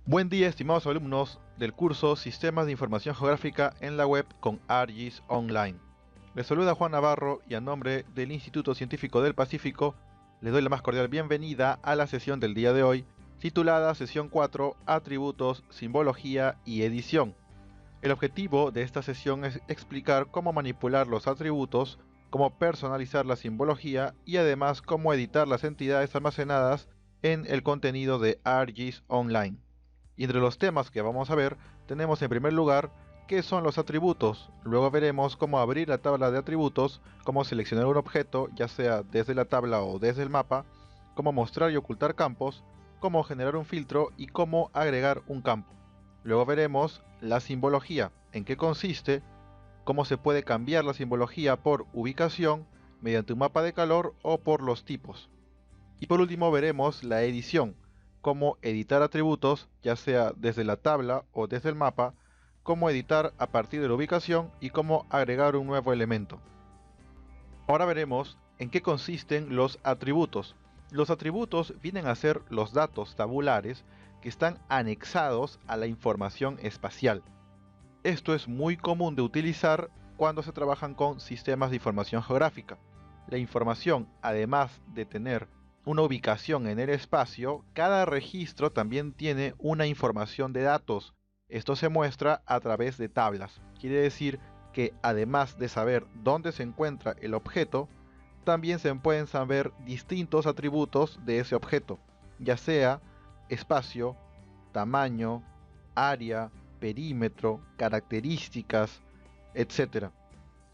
Buen día, estimados alumnos del curso Sistemas de Información Geográfica en la web con ArcGIS Online. Les saluda Juan Navarro y a nombre del Instituto Científico del Pacífico les doy la más cordial bienvenida a la sesión del día de hoy, titulada Sesión 4, Atributos, Simbología y Edición. El objetivo de esta sesión es explicar cómo manipular los atributos, cómo personalizar la simbología y además cómo editar las entidades almacenadas en el contenido de ArcGIS Online. Y entre los temas que vamos a ver, tenemos en primer lugar qué son los atributos. Luego veremos cómo abrir la tabla de atributos, cómo seleccionar un objeto, ya sea desde la tabla o desde el mapa, cómo mostrar y ocultar campos, cómo generar un filtro y cómo agregar un campo. Luego veremos la simbología, en qué consiste, cómo se puede cambiar la simbología por ubicación, mediante un mapa de calor o por los tipos. Y por último veremos la edición, cómo editar atributos, ya sea desde la tabla o desde el mapa, cómo editar a partir de la ubicación y cómo agregar un nuevo elemento. Ahora veremos en qué consisten los atributos. Los atributos vienen a ser los datos tabulares que están anexados a la información espacial. Esto es muy común de utilizar cuando se trabajan con sistemas de información geográfica. La información, además de tener una ubicación en el espacio, cada registro también tiene una información de datos. Esto se muestra a través de tablas. Quiere decir que además de saber dónde se encuentra el objeto, también se pueden saber distintos atributos de ese objeto, ya sea espacio, tamaño, área, perímetro, características, etc.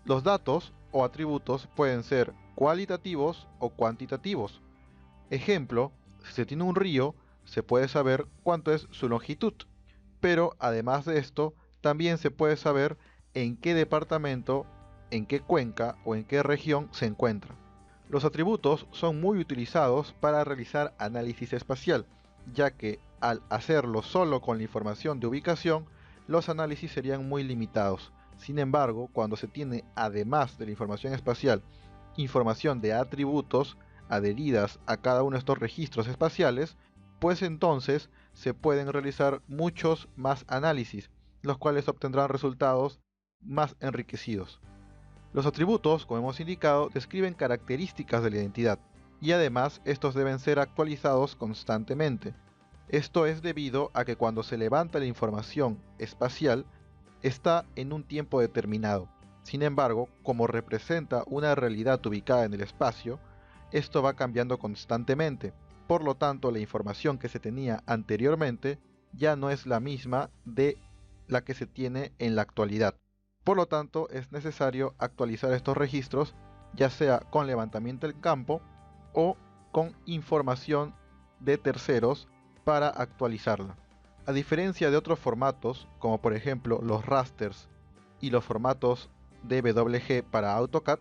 Los datos o atributos pueden ser cualitativos o cuantitativos. Ejemplo, si se tiene un río, se puede saber cuánto es su longitud, pero además de esto, también se puede saber en qué departamento, en qué cuenca o en qué región se encuentra. Los atributos son muy utilizados para realizar análisis espacial, ya que al hacerlo solo con la información de ubicación, los análisis serían muy limitados. Sin embargo, cuando se tiene, además de la información espacial, información de atributos adheridas a cada uno de estos registros espaciales, pues entonces se pueden realizar muchos más análisis, los cuales obtendrán resultados más enriquecidos. Los atributos, como hemos indicado, describen características de la identidad, y además estos deben ser actualizados constantemente. Esto es debido a que cuando se levanta la información espacial, está en un tiempo determinado. Sin embargo, como representa una realidad ubicada en el espacio, esto va cambiando constantemente. Por lo tanto, la información que se tenía anteriormente ya no es la misma de la que se tiene en la actualidad. Por lo tanto, es necesario actualizar estos registros, ya sea con levantamiento del campo o con información de terceros para actualizarla. A diferencia de otros formatos, como por ejemplo los rasters y los formatos DWG para AutoCAD,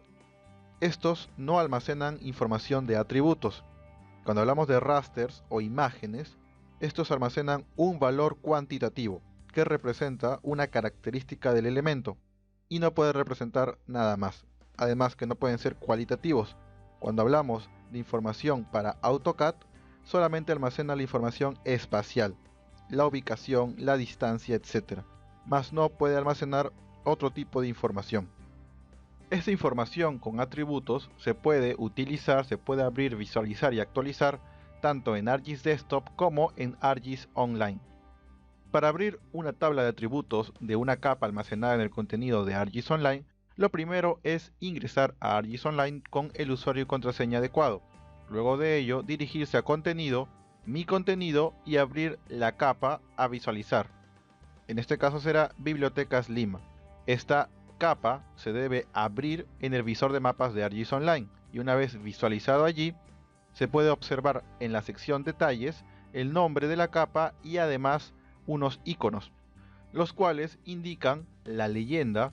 estos no almacenan información de atributos. Cuando hablamos de rasters o imágenes, estos almacenan un valor cuantitativo que representa una característica del elemento y no puede representar nada más. Además que no pueden ser cualitativos. Cuando hablamos de información para AutoCAD, solamente almacena la información espacial, la ubicación, la distancia, etc. Mas no puede almacenar otro tipo de información. Esta información con atributos se puede utilizar, se puede abrir, visualizar y actualizar tanto en ArcGIS Desktop como en ArcGIS Online. Para abrir una tabla de atributos de una capa almacenada en el contenido de ArcGIS Online, lo primero es ingresar a ArcGIS Online con el usuario y contraseña adecuado. Luego de ello, dirigirse a Contenido, Mi contenido y abrir la capa a visualizar. En este caso será Bibliotecas Lima. Esta capa se debe abrir en el visor de mapas de ArcGIS Online y una vez visualizado allí, se puede observar en la sección Detalles el nombre de la capa y además unos iconos, los cuales indican la leyenda,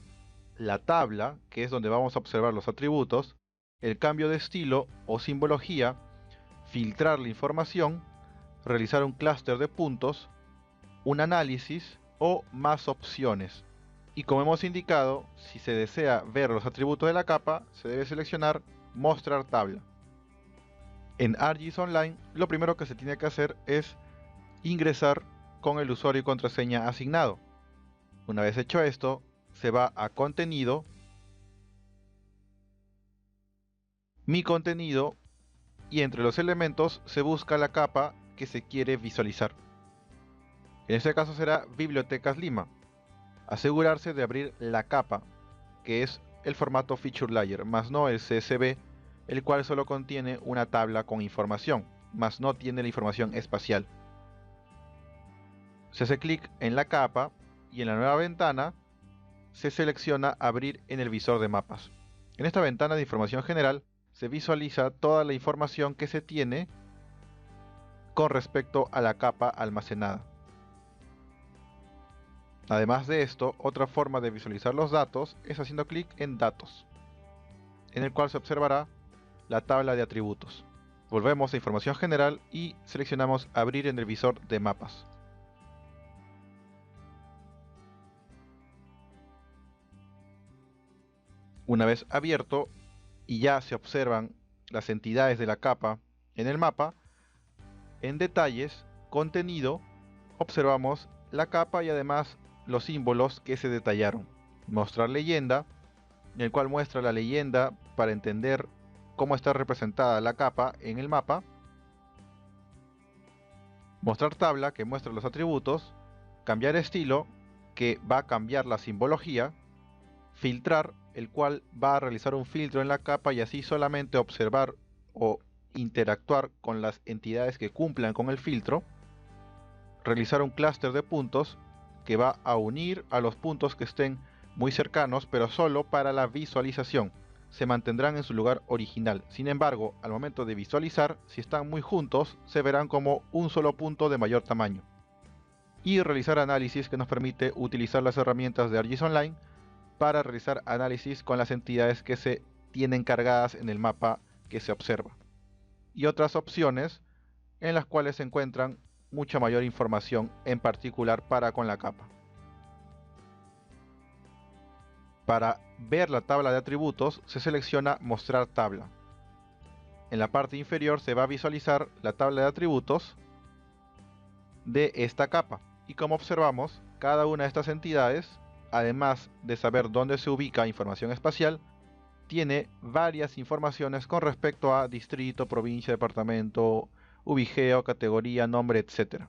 la tabla, que es donde vamos a observar los atributos, el cambio de estilo o simbología, filtrar la información, realizar un clúster de puntos, un análisis o más opciones. Y como hemos indicado, si se desea ver los atributos de la capa, se debe seleccionar Mostrar tabla. En ArcGIS Online, lo primero que se tiene que hacer es ingresar con el usuario y contraseña asignado. Una vez hecho esto, se va a contenido, mi contenido, y entre los elementos se busca la capa que se quiere visualizar. En este caso será Bibliotecas Lima. Asegurarse de abrir la capa, que es el formato Feature Layer, más no el CSV, el cual solo contiene una tabla con información, más no tiene la información espacial. Se hace clic en la capa y en la nueva ventana se selecciona Abrir en el visor de mapas. En esta ventana de información general se visualiza toda la información que se tiene con respecto a la capa almacenada. Además de esto, otra forma de visualizar los datos es haciendo clic en Datos, en el cual se observará la tabla de atributos. Volvemos a Información General y seleccionamos Abrir en el visor de mapas. Una vez abierto y ya se observan las entidades de la capa en el mapa, en Detalles, Contenido, observamos la capa y además los símbolos que se detallaron. Mostrar leyenda, en el cual muestra la leyenda para entender cómo está representada la capa en el mapa. Mostrar tabla, que muestra los atributos. Cambiar estilo, que va a cambiar la simbología. Filtrar, el cual va a realizar un filtro en la capa y así solamente observar o interactuar con las entidades que cumplan con el filtro. Realizar un clúster de puntos, que va a unir a los puntos que estén muy cercanos, pero solo para la visualización. Se mantendrán en su lugar original. Sin embargo, al momento de visualizar, si están muy juntos, se verán como un solo punto de mayor tamaño. Y realizar análisis, que nos permite utilizar las herramientas de ArcGIS Online para realizar análisis con las entidades que se tienen cargadas en el mapa que se observa. Y otras opciones en las cuales se encuentran mucha mayor información, en particular para con la capa. Para ver la tabla de atributos se selecciona Mostrar tabla. En la parte inferior se va a visualizar la tabla de atributos de esta capa. Y como observamos, cada una de estas entidades, además de saber dónde se ubica información espacial, tiene varias informaciones con respecto a distrito, provincia, departamento, ubigeo, categoría, nombre, etc.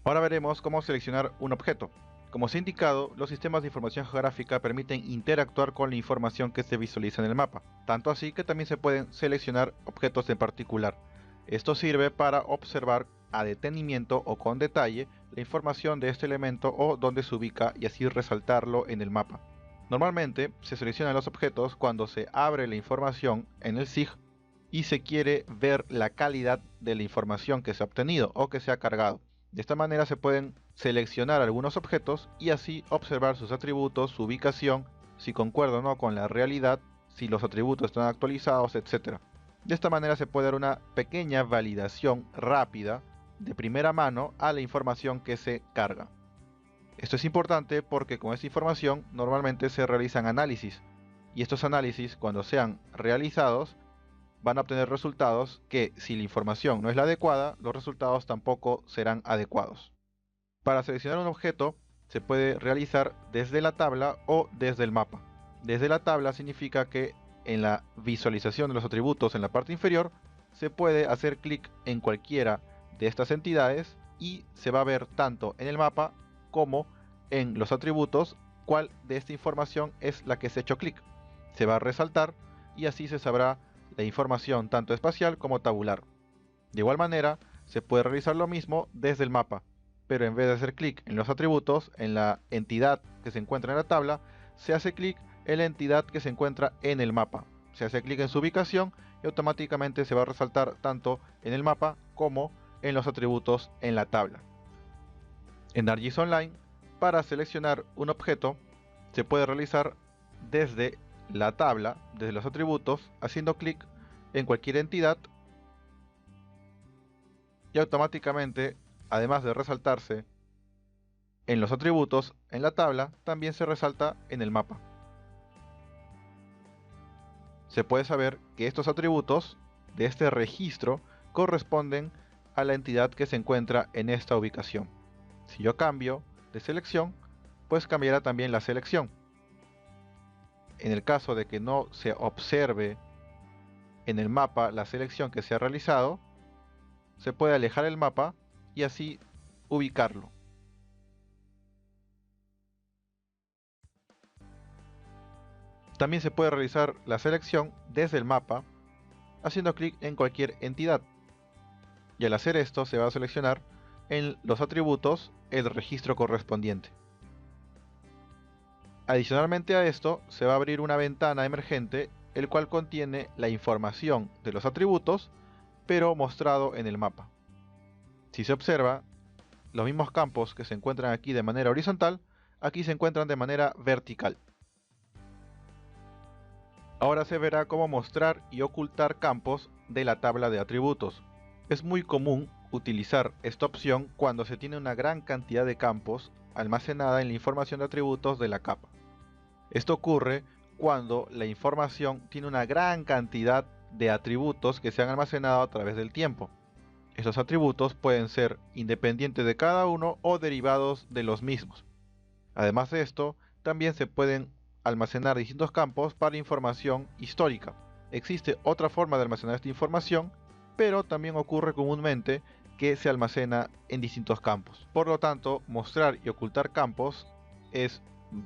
Ahora veremos cómo seleccionar un objeto. Como se ha indicado, los sistemas de información geográfica permiten interactuar con la información que se visualiza en el mapa, tanto así que también se pueden seleccionar objetos en particular. Esto sirve para observar a detenimiento o con detalle la información de este elemento o dónde se ubica y así resaltarlo en el mapa. Normalmente se seleccionan los objetos cuando se abre la información en el SIG y se quiere ver la calidad de la información que se ha obtenido o que se ha cargado. De esta manera se pueden seleccionar algunos objetos y así observar sus atributos, su ubicación, si concuerda o no con la realidad, si los atributos están actualizados, etc. De esta manera se puede dar una pequeña validación rápida de primera mano a la información que se carga. Esto es importante porque con esta información normalmente se realizan análisis y estos análisis, cuando sean realizados, van a obtener resultados que, si la información no es la adecuada, los resultados tampoco serán adecuados. Para seleccionar un objeto se puede realizar desde la tabla o desde el mapa. Desde la tabla significa que en la visualización de los atributos en la parte inferior se puede hacer clic en cualquiera de estas entidades y se va a ver tanto en el mapa como en los atributos cuál de esta información es la que se ha hecho clic. Se va a resaltar y así se sabrá la información tanto espacial como tabular. De igual manera, se puede realizar lo mismo desde el mapa, pero en vez de hacer clic en los atributos, en la entidad que se encuentra en la tabla, se hace clic en la entidad que se encuentra en el mapa. Se hace clic en su ubicación y automáticamente se va a resaltar tanto en el mapa como en los atributos en la tabla. En ArcGIS Online, para seleccionar un objeto, se puede realizar desde la tabla, desde los atributos, haciendo clic en cualquier entidad y automáticamente, además de resaltarse en los atributos en la tabla, también se resalta en el mapa. Se puede saber que estos atributos de este registro corresponden a la entidad que se encuentra en esta ubicación. Si yo cambio de selección, pues cambiará también la selección. En el caso de que no se observe en el mapa la selección que se ha realizado, se puede alejar el mapa y así ubicarlo. También se puede realizar la selección desde el mapa haciendo clic en cualquier entidad. Y al hacer esto se va a seleccionar en los atributos el registro correspondiente. Adicionalmente a esto, se va a abrir una ventana emergente el cual contiene la información de los atributos, pero mostrado en el mapa. Si se observa, los mismos campos que se encuentran aquí de manera horizontal, aquí se encuentran de manera vertical. Ahora se verá cómo mostrar y ocultar campos de la tabla de atributos. Es muy común utilizar esta opción cuando se tiene una gran cantidad de campos almacenada en la información de atributos de la capa. Esto ocurre cuando la información tiene una gran cantidad de atributos que se han almacenado a través del tiempo. Estos atributos pueden ser independientes de cada uno o derivados de los mismos. Además de esto, también se pueden almacenar distintos campos para información histórica. Existe otra forma de almacenar esta información, pero también ocurre comúnmente que se almacena en distintos campos. Por lo tanto, mostrar y ocultar campos es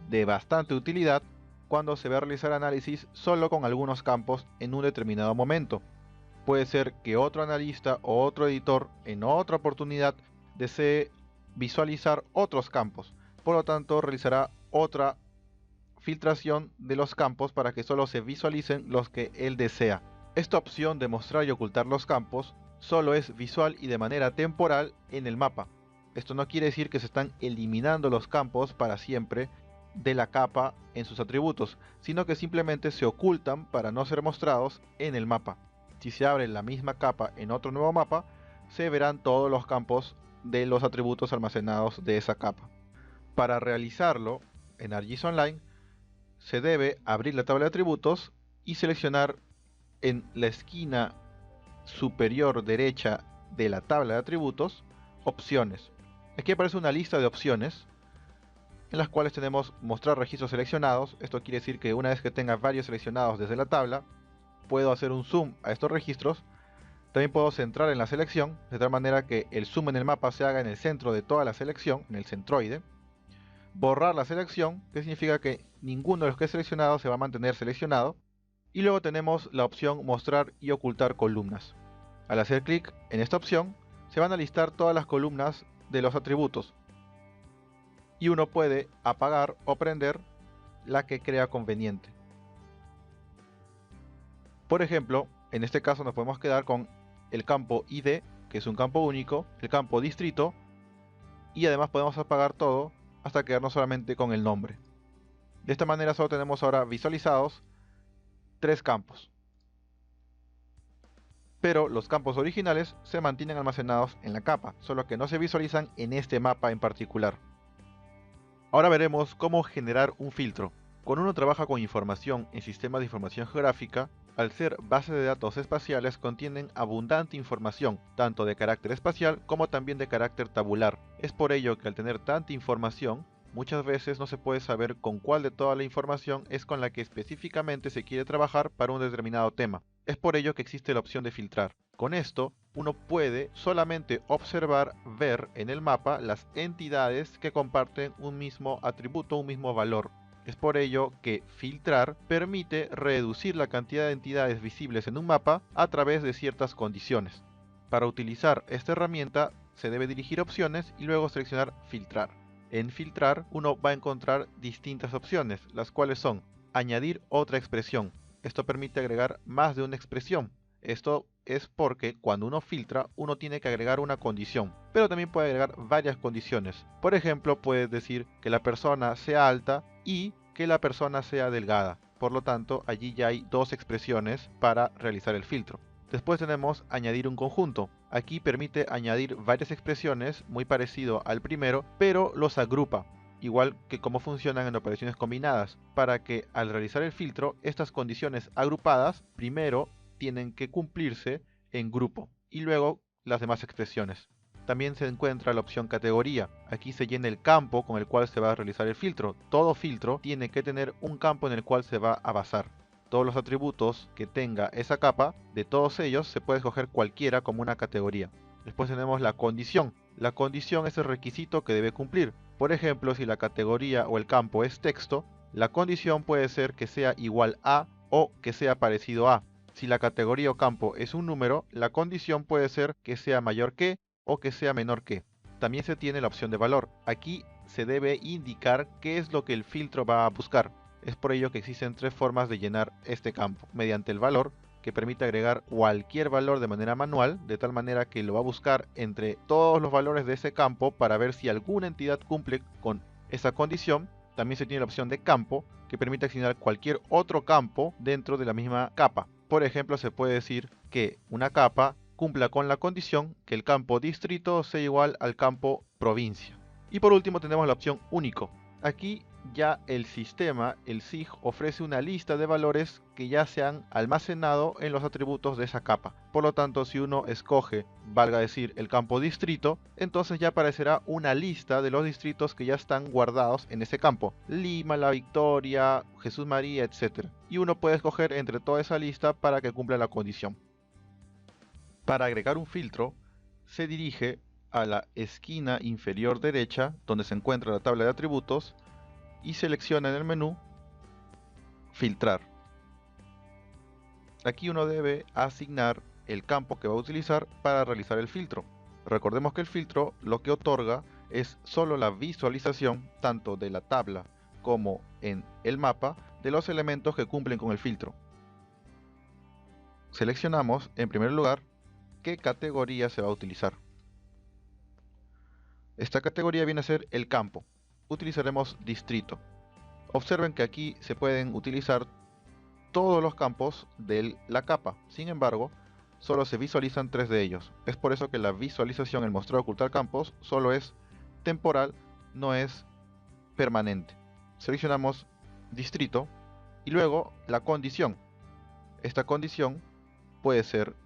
de bastante utilidad cuando se va a realizar análisis solo con algunos campos en un determinado momento. Puede ser que otro analista o otro editor en otra oportunidad desee visualizar otros campos. Por lo tanto, realizará otra filtración de los campos para que solo se visualicen los que él desea. Esta opción de mostrar y ocultar los campos solo es visual y de manera temporal en el mapa. Esto no quiere decir que se están eliminando los campos para siempre de la capa en sus atributos, sino que simplemente se ocultan para no ser mostrados en el mapa. Si se abre la misma capa en otro nuevo mapa, se verán todos los campos de los atributos almacenados de esa capa. Para realizarlo en ArcGIS Online, se debe abrir la tabla de atributos y seleccionar en la esquina superior derecha de la tabla de atributos, opciones. Aquí aparece una lista de opciones en las cuales tenemos mostrar registros seleccionados. Esto quiere decir que una vez que tenga varios seleccionados desde la tabla, puedo hacer un zoom a estos registros. También puedo centrar en la selección, de tal manera que el zoom en el mapa se haga en el centro de toda la selección, en el centroide. Borrar la selección, que significa que ninguno de los que he seleccionado se va a mantener seleccionado. Y luego tenemos la opción mostrar y ocultar columnas. Al hacer clic en esta opción, se van a listar todas las columnas de los atributos. Y uno puede apagar o prender la que crea conveniente. Por ejemplo, en este caso nos podemos quedar con el campo ID, que es un campo único, el campo distrito, y además podemos apagar todo hasta quedarnos solamente con el nombre. De esta manera solo tenemos ahora visualizados 3 campos. Pero los campos originales se mantienen almacenados en la capa, solo que no se visualizan en este mapa en particular. Ahora veremos cómo generar un filtro. Cuando uno trabaja con información en sistemas de información geográfica, al ser bases de datos espaciales contienen abundante información, tanto de carácter espacial como también de carácter tabular. Es por ello que al tener tanta información, muchas veces no se puede saber con cuál de toda la información es con la que específicamente se quiere trabajar para un determinado tema. Es por ello que existe la opción de filtrar. Con esto, uno puede solamente observar, ver en el mapa las entidades que comparten un mismo atributo, un mismo valor. Es por ello que filtrar permite reducir la cantidad de entidades visibles en un mapa a través de ciertas condiciones. Para utilizar esta herramienta se debe dirigir opciones y luego seleccionar filtrar. En filtrar uno va a encontrar distintas opciones, las cuales son añadir otra expresión. Esto permite agregar más de una expresión. Esto es porque cuando uno filtra, uno tiene que agregar una condición, pero también puede agregar varias condiciones. Por ejemplo, puedes decir que la persona sea alta y que la persona sea delgada. Por lo tanto, allí ya hay 2 expresiones para realizar el filtro. Después tenemos añadir un conjunto. Aquí permite añadir varias expresiones, muy parecido al primero, pero los agrupa, igual que cómo funcionan en operaciones combinadas, para que al realizar el filtro, estas condiciones agrupadas primero tienen que cumplirse en grupo y luego las demás expresiones. también se encuentra la opción categoría. Aquí se llena el campo con el cual se va a realizar el filtro. Todo filtro tiene que tener un campo en el cual se va a basar. Todos los atributos que tenga esa capa, de todos ellos se puede escoger cualquiera como una categoría. Después tenemos la condición. La condición es el requisito que debe cumplir. Por ejemplo, si la categoría o el campo es texto, la condición puede ser que sea igual a o que sea parecido a. Si la categoría o campo es un número, la condición puede ser que sea mayor que o que sea menor que. También se tiene la opción de valor. Aquí se debe indicar qué es lo que el filtro va a buscar. Es por ello que existen tres formas de llenar este campo. Mediante el valor, que permite agregar cualquier valor de manera manual, de tal manera que lo va a buscar entre todos los valores de ese campo para ver si alguna entidad cumple con esa condición. También se tiene la opción de campo, que permite asignar cualquier otro campo dentro de la misma capa. Por ejemplo, se puede decir que una capa cumpla con la condición que el campo distrito sea igual al campo provincia. Y por último tenemos la opción único. Aquí ya el sistema, el SIG, ofrece una lista de valores que ya se han almacenado en los atributos de esa capa. Por lo tanto, si uno escoge, valga decir, el campo distrito, entonces ya aparecerá una lista de los distritos que ya están guardados en ese campo. Lima, La Victoria, Jesús María, etc. Y uno puede escoger entre toda esa lista para que cumpla la condición. Para agregar un filtro, se dirige a la esquina inferior derecha, donde se encuentra la tabla de atributos, y selecciona en el menú filtrar. Aquí uno debe asignar el campo que va a utilizar para realizar el filtro. Recordemos que el filtro lo que otorga es solo la visualización tanto de la tabla como en el mapa de los elementos que cumplen con el filtro. Seleccionamos en primer lugar qué categoría se va a utilizar. Esta categoría viene a ser el campo. Utilizaremos distrito. Observen que aquí se pueden utilizar todos los campos de la capa. Sin embargo, solo se visualizan 3 de ellos. Es por eso que la visualización, el mostrar ocultar campos, solo es temporal, no es permanente. Seleccionamos distrito y luego la condición. Esta condición puede ser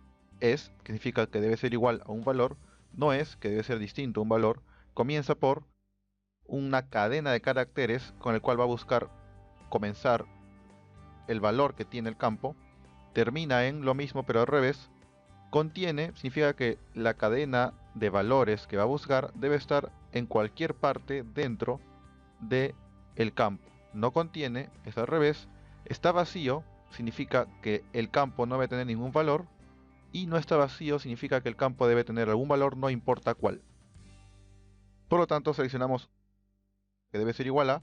es, que significa que debe ser igual a un valor, no es, que debe ser distinto a un valor, comienza por una cadena de caracteres con el cual va a buscar comenzar el valor que tiene el campo, termina en lo mismo pero al revés, contiene significa que la cadena de valores que va a buscar debe estar en cualquier parte dentro de el campo. No contiene, es al revés, está vacío, significa que el campo no debe tener ningún valor, y no está vacío significa que el campo debe tener algún valor, no importa cuál. Por lo tanto, seleccionamos que debe ser igual a,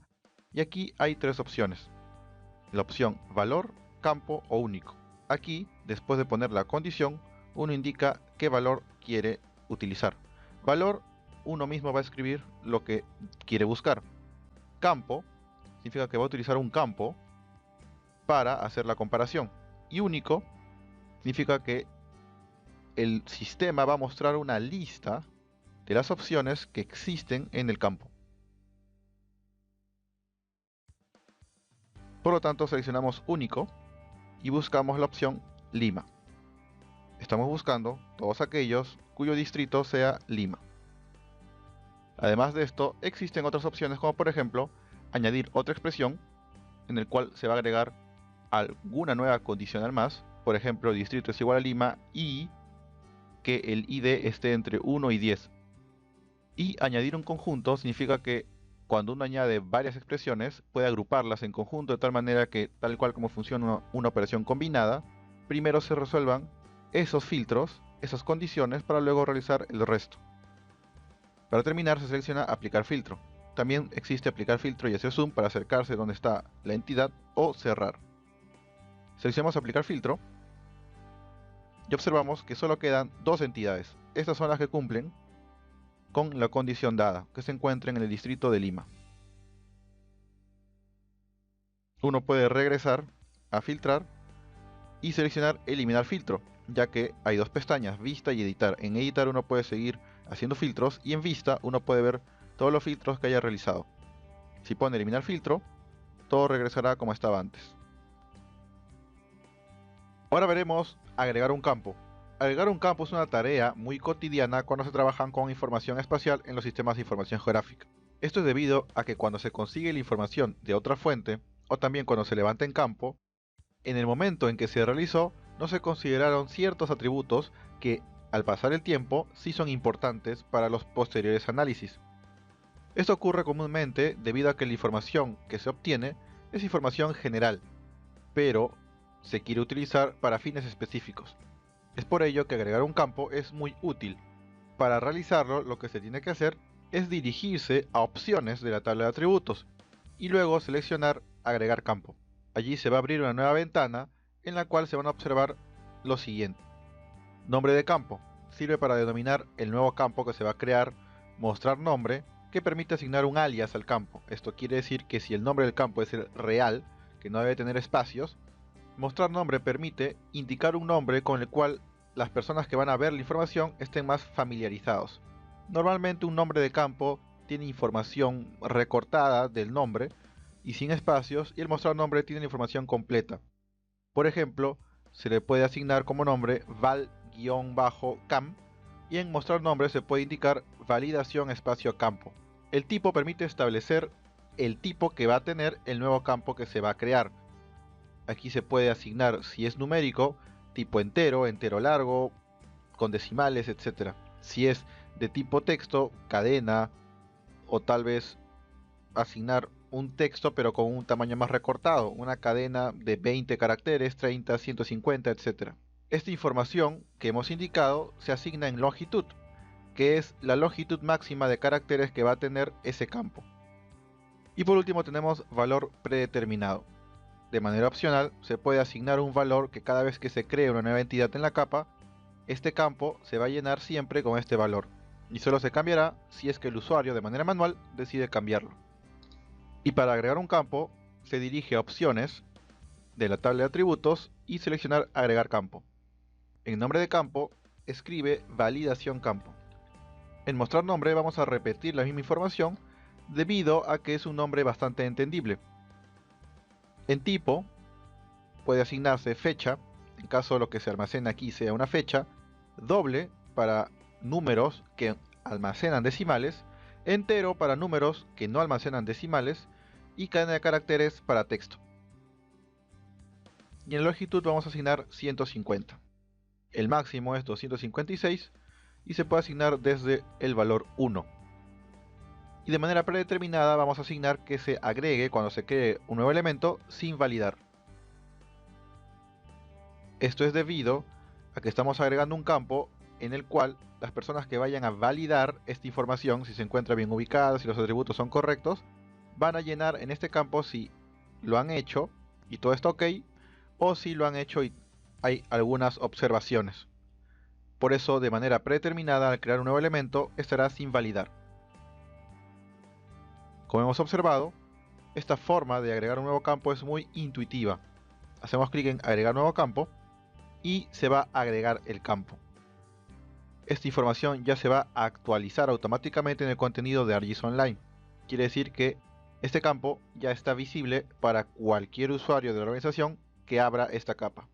y aquí hay 3 opciones. La opción valor, campo o único. Aquí, después de poner la condición, uno indica qué valor quiere utilizar. Valor, uno mismo va a escribir lo que quiere buscar. Campo, significa que va a utilizar un campo para hacer la comparación. Y único, significa que el sistema va a mostrar una lista de las opciones que existen en el campo. Por lo tanto, seleccionamos único y buscamos la opción Lima. Estamos buscando todos aquellos cuyo distrito sea Lima. Además de esto, existen otras opciones como por ejemplo, añadir otra expresión en el cual se va a agregar alguna nueva condicional más. Por ejemplo, distrito es igual a Lima y que el ID esté entre 1 y 10. Y añadir un conjunto significa que cuando uno añade varias expresiones, puede agruparlas en conjunto de tal manera que, tal cual como funciona una operación combinada, primero se resuelvan esos filtros, esas condiciones, para luego realizar el resto. Para terminar, se selecciona aplicar filtro. También existe aplicar filtro y hacer zoom para acercarse donde está la entidad o cerrar. Seleccionamos aplicar filtro y observamos que solo quedan 2 entidades. Estas son las que cumplen con la condición dada, que se encuentren en el distrito de Lima. Uno puede regresar a filtrar y seleccionar eliminar filtro, ya que hay 2 pestañas, vista y editar. En editar uno puede seguir haciendo filtros y en vista uno puede ver todos los filtros que haya realizado. Si pone eliminar filtro, todo regresará como estaba antes. Ahora veremos agregar un campo. Agregar un campo es una tarea muy cotidiana cuando se trabajan con información espacial en los sistemas de información geográfica. Esto es debido a que cuando se consigue la información de otra fuente, o también cuando se levanta en campo, en el momento en que se realizó no se consideraron ciertos atributos que, al pasar el tiempo, sí son importantes para los posteriores análisis. Esto ocurre comúnmente debido a que la información que se obtiene es información general, pero se quiere utilizar para fines específicos. Es por ello que agregar un campo es muy útil. Para realizarlo, lo que se tiene que hacer es dirigirse a opciones de la tabla de atributos y luego seleccionar agregar campo. Allí se va a abrir una nueva ventana en la cual se van a observar lo siguiente. Nombre de campo. Sirve para denominar el nuevo campo que se va a crear. Mostrar nombre, que permite asignar un alias al campo. Esto quiere decir que si el nombre del campo es el real, que no debe tener espacios, mostrar nombre permite indicar un nombre con el cual las personas que van a ver la información estén más familiarizados. Normalmente un nombre de campo tiene información recortada del nombre y sin espacios, y el mostrar nombre tiene la información completa. Por ejemplo, se le puede asignar como nombre val-cam y en mostrar nombre se puede indicar validación espacio campo. El tipo permite establecer el tipo que va a tener el nuevo campo que se va a crear. Aquí se puede asignar, si es numérico, tipo entero, entero largo, con decimales, etc. Si es de tipo texto, cadena, o tal vez asignar un texto pero con un tamaño más recortado, una cadena de 20 caracteres, 30, 150, etc. Esta información que hemos indicado se asigna en longitud, que es la longitud máxima de caracteres que va a tener ese campo. Y por último tenemos valor predeterminado. De manera opcional se puede asignar un valor que cada vez que se cree una nueva entidad en la capa, este campo se va a llenar siempre con este valor, y solo se cambiará si es que el usuario de manera manual decide cambiarlo. Y para agregar un campo, se dirige a opciones de la tabla de atributos y seleccionar agregar campo. En nombre de campo, escribe validación campo. En mostrar nombre vamos a repetir la misma información debido a que es un nombre bastante entendible. En tipo, puede asignarse fecha, en caso de lo que se almacena aquí sea una fecha, doble para números que almacenan decimales, entero para números que no almacenan decimales y cadena de caracteres para texto. Y en longitud vamos a asignar 150. El máximo es 256 y se puede asignar desde el valor 1. Y de manera predeterminada vamos a asignar que se agregue cuando se cree un nuevo elemento sin validar. Esto es debido a que estamos agregando un campo en el cual las personas que vayan a validar esta información, si se encuentra bien ubicada, si los atributos son correctos, van a llenar en este campo si lo han hecho y todo está ok, o si lo han hecho y hay algunas observaciones. Por eso, de manera predeterminada, al crear un nuevo elemento, estará sin validar. Como hemos observado, esta forma de agregar un nuevo campo es muy intuitiva. Hacemos clic en agregar nuevo campo y se va a agregar el campo. Esta información ya se va a actualizar automáticamente en el contenido de ArcGIS Online. Quiere decir que este campo ya está visible para cualquier usuario de la organización que abra esta capa.